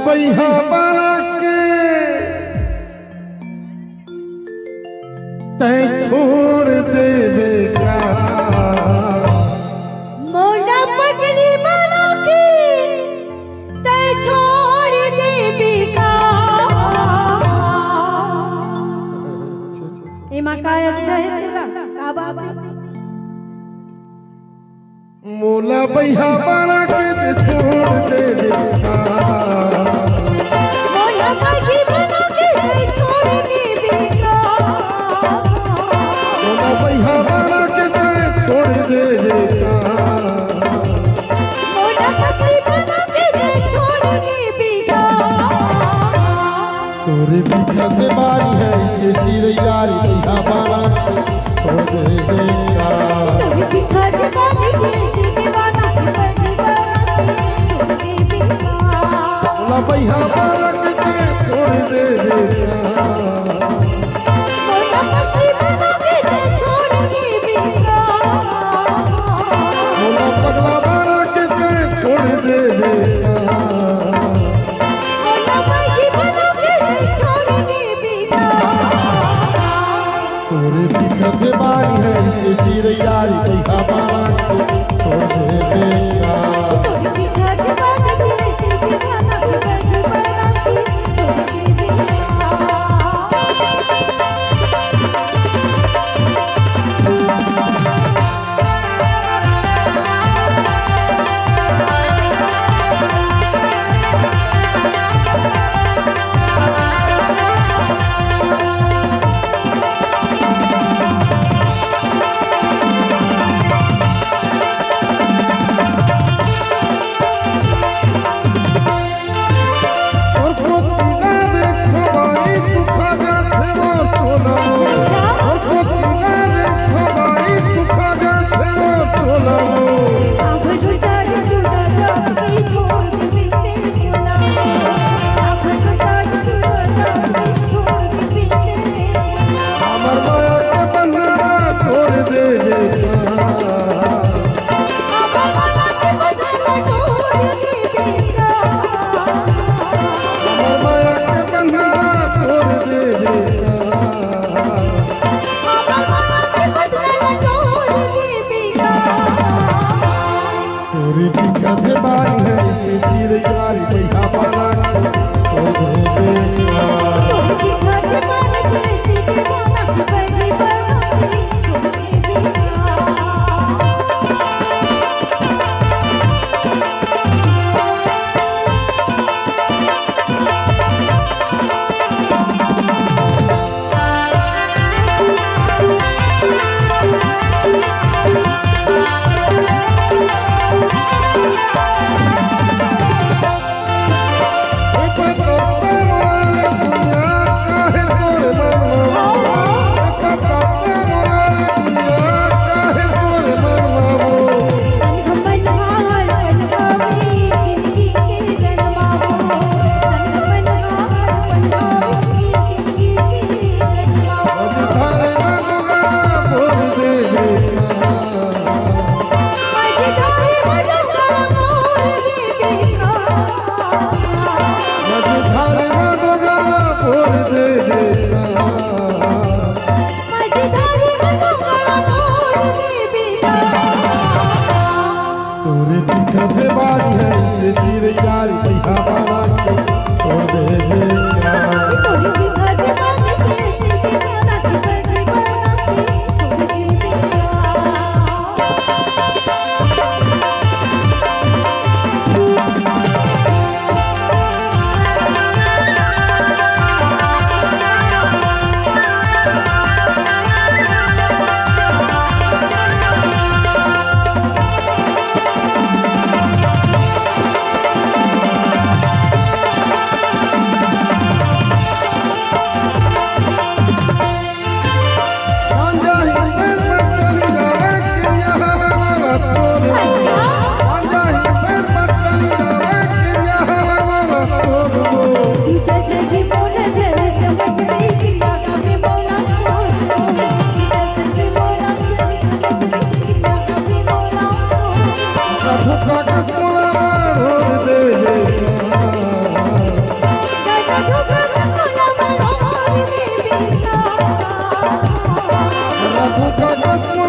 बैहा बना के तै छोड़ देवे का मोला पगली बना के तै छोड़ देवे का एमा का अच्छा है तेरा का बात है मोला बैहा बना के तै छोड़ देवे का मोला पगली बना के तै छोड़ देवे का मोला बैहा बना के तै छोड़ देवे का मोला पगली बना के तै छोड़ देवे का तोरे पीछा से बारी है ये चिड़ियारी बैहा बना के छोड़ देवे का तोरे पीछा से बारी है ये दीवाना की पगली बना के छोड़ देवे का मोला बैहा बना के तै छोड़ देवे का मोला पगली बना के तै छोड़ देवे का मोला पगला बना के तै छोड़ देवे का मोला पगली बना के तै छोड़ देवे का तोरे पीछा से बारी है ये चिड़ियारी बैहा बना के छोड़ देवे का तोरे पीछा से बारी है ये दीवाना की पगली बना के छोड़ देवे का और कोतिना देखो भाई सुखा जाते वो चोला और कोतिना देखो भाई सुखा जाते वो चोला आभर उतार टूटा जाके छोड़ देवे तेरे बोला आभर उतार टूटा जाके छोड़ देवे तेरे हमर माया के बंधना तोड़ दे आभर माया के बदला छोड़ देवे का हमर माया के बंधना तोड़ दे आभर माया के बदला छोड़ देवे का तोरे पीछा से बारी है ये चिड़ियारी बैहा बना के छोड़ दे तोरे पीछा से बारी है ये दीवाना की पगली बना के छोड़ देवे का तोरे पीछा से बारी है ये चिड़ियारी बैहा बना के छोड़ दे धोखा के सोना भोर दे साधु का चश्मा